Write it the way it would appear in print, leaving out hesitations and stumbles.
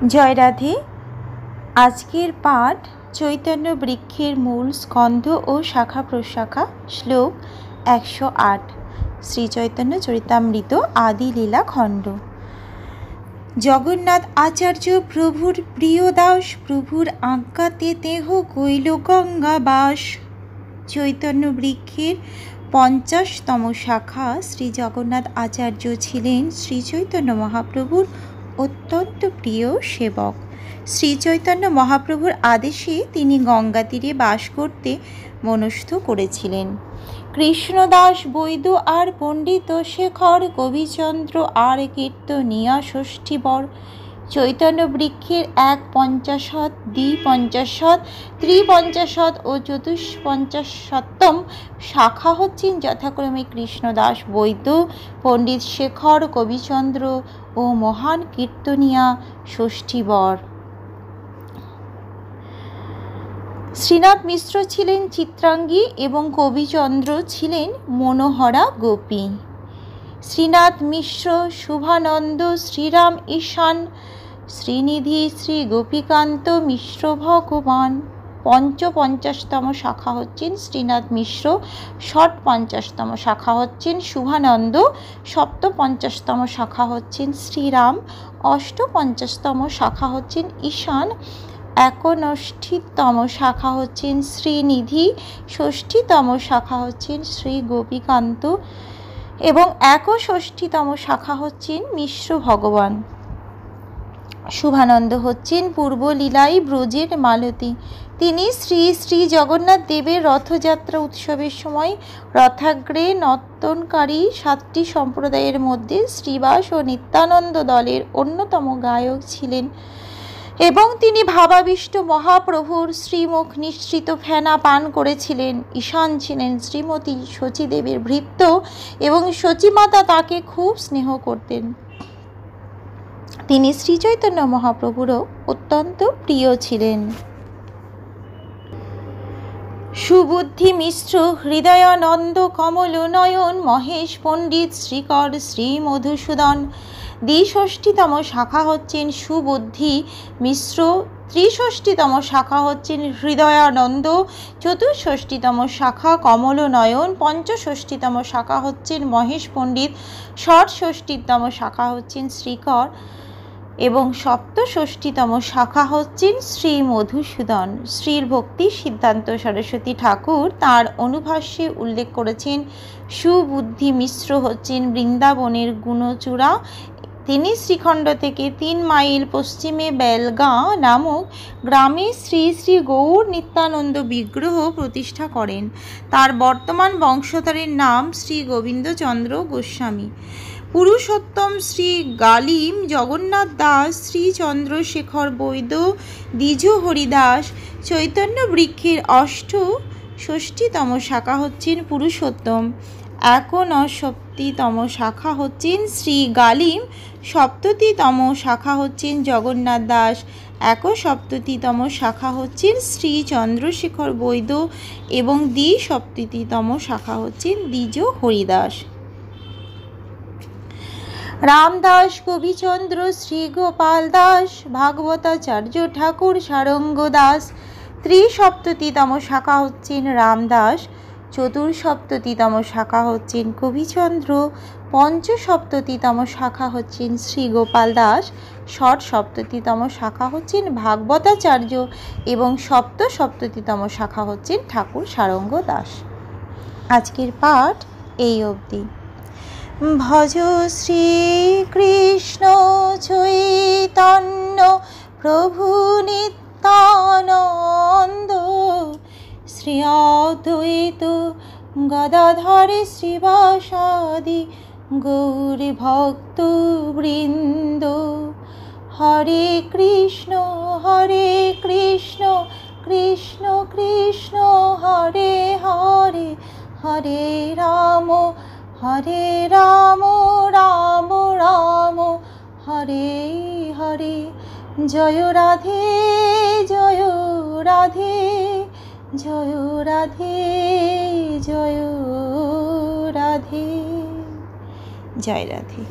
জয় রাধে। আজকের পাঠ চৈতন্য বৃক্ষের মূল স্কন্ধ ও শাখা প্রশাখা, শ্লোক 108, শ্রী চৈতন্য চরিতামৃত আদি লীলা খণ্ড। জগন্নাথ আচার্য প্রভুর প্রিয় দাস, প্রভুর আজ্ঞাতে দেহ কৈল গঙ্গা বাস। চৈতন্য বৃক্ষের 50তম শাখা শ্রী জগন্নাথ আচার্য ছিলেন শ্রী চৈতন্য মহাপ্রভুর অত্যন্ত প্রিয় সেবক। শ্রী চৈতন্য মহাপ্রভুর আদেশে তিনি গঙ্গা তীরে বাস করতে মনস্থ করেছিলেন। কৃষ্ণদাস বৈদ্য আর পণ্ডিত শেখর, কবিচন্দ্র আর কীর্তনিয়া ষষ্ঠীবর। চৈতন্য বৃক্ষের 150, 250, 350 ও 450তম শাখা হচ্ছেন যথাক্রমে কৃষ্ণদাস বৈদ্য, পণ্ডিত শেখর, কবিচন্দ্র ও মহান কীর্তনিয়া ষষ্ঠীবর। শ্রীনাথ মিশ্র ছিলেন চিত্রাঙ্গী এবং কবিচন্দ্র ছিলেন মনোহরা গোপী। শ্রীনাথ মিশ্র, শুভানন্দ, শ্রীরাম ঈশান, শ্রীনিধি, শ্রী গোপীকান্ত মিশ্র ভগবান। 50তম শাখা হচ্ছেন শ্রীনাথ মিশ্র, 50তম শাখা হচ্ছেন শুভানন্দ, 50তম শাখা হচ্ছেন শ্রীরাম, 50তম শাখা হচ্ছেন ঈশান, 59তম শাখা হচ্ছেন শ্রীনিধি, 60তম শাখা হচ্ছেন শ্রী গোপীকান্ত এবং 61তম শাখা হচ্ছেন মিশ্র ভগবান। শুভানন্দ হচ্ছেন পূর্বলীলাই ব্রজের মালতী। তিনি শ্রী শ্রী জগন্নাথ দেবের রথযাত্রা উৎসবের সময় রথাগ্রে নর্তনকারী 7টি সম্প্রদায়ের মধ্যে শ্রীবাস ও নিত্যানন্দ দলের অন্যতম গায়ক ছিলেন এবং তিনি ভাবাবিষ্ট মহাপ্রভুর শ্রীমুখ নিঃসৃত ফেনা পান করেছিলেন। ঈশান ছিলেন শ্রীমতী শচীদেবীর ভৃত্য এবং শচীমাতা তাকে খুব স্নেহ করতেন। তিনি শ্রীচৈতন্য মহাপ্রভুরও অত্যন্ত প্রিয় ছিলেন। সুবুদ্ধি মিশ্র, হৃদয়ানন্দ, কমল নয়ন, মহেশ পণ্ডিত, শ্রীকর, শ্রী মধুসূদন। 63তম শাখা হচ্ছেন সুবুদ্ধি মিশ্র, 63তম শাখা হচ্ছেন হৃদয়ানন্দ, 64তম শাখা কমল নয়ন, 65তম শাখা হচ্ছেন মহেশ পণ্ডিত, 67তম শাখা হচ্ছেন শ্রীকর এবং 67তম শাখা হচ্ছেন শ্রী মধুসূদন। শ্রীর ভক্তি সিদ্ধান্ত সরস্বতী ঠাকুর তাঁর অনুভাষ্যে উল্লেখ করেছেন, সুবুদ্ধি মিশ্র হচ্ছেন বৃন্দাবনের গুণচূড়া। তিনি শ্রীখণ্ড থেকে 3 মাইল পশ্চিমে বেলগাঁ নামক গ্রামে শ্রী শ্রী গৌর নিত্যানন্দ বিগ্রহ প্রতিষ্ঠা করেন। তার বর্তমান বংশধরের নাম শ্রী গোবিন্দচন্দ্র গোস্বামী। পুরুষোত্তম শ্রী গালিম জগন্নাথ দাস, শ্রী চন্দ্রশেখর বৈদ্য, দ্বিজ হরিদাস। চৈতন্য বৃক্ষের 68তম শাখা হচ্ছেন পুরুষোত্তম, 69তম শাখা হচ্ছেন শ্রী গালিম, 70তম শাখা হচ্ছেন জগন্নাথ দাস, 71তম শাখা হচ্ছেন শ্রী চন্দ্রশেখর বৈদ্য এবং 70তম শাখা হচ্ছেন দ্বিজ হরিদাস। রামদাস, কবিচন্দ্র, শ্রী গোপাল দাস, ভাগবতাচার্য ঠাকুর, সারঙ্গ দাস। 73তম শাখা হচ্ছেন রামদাস, 74তম শাখা হচ্ছেন কবিচন্দ্র, 75তম শাখা হচ্ছেন শ্রী গোপাল দাস, 77তম শাখা হচ্ছেন ভাগবতাচার্য এবং 77তম শাখা হচ্ছেন ঠাকুর সারঙ্গ দাস। আজকের পাঠ এই অবধি। ভজ শ্রী কৃষ্ণ চৈতন্য প্রভু নিত্যানন্দ, শ্রী অদ্বৈত গদাধর শ্রীবাসাদি গৌর ভক্ত বৃন্দ। হরে কৃষ্ণ কৃষ্ণ কৃষ্ণ হরে হরে, হরে রাম রাম রাম হরে হরে। জয় রাধে জয় রাধে, জয় রাধে জয় রাধে। জয় রাধে।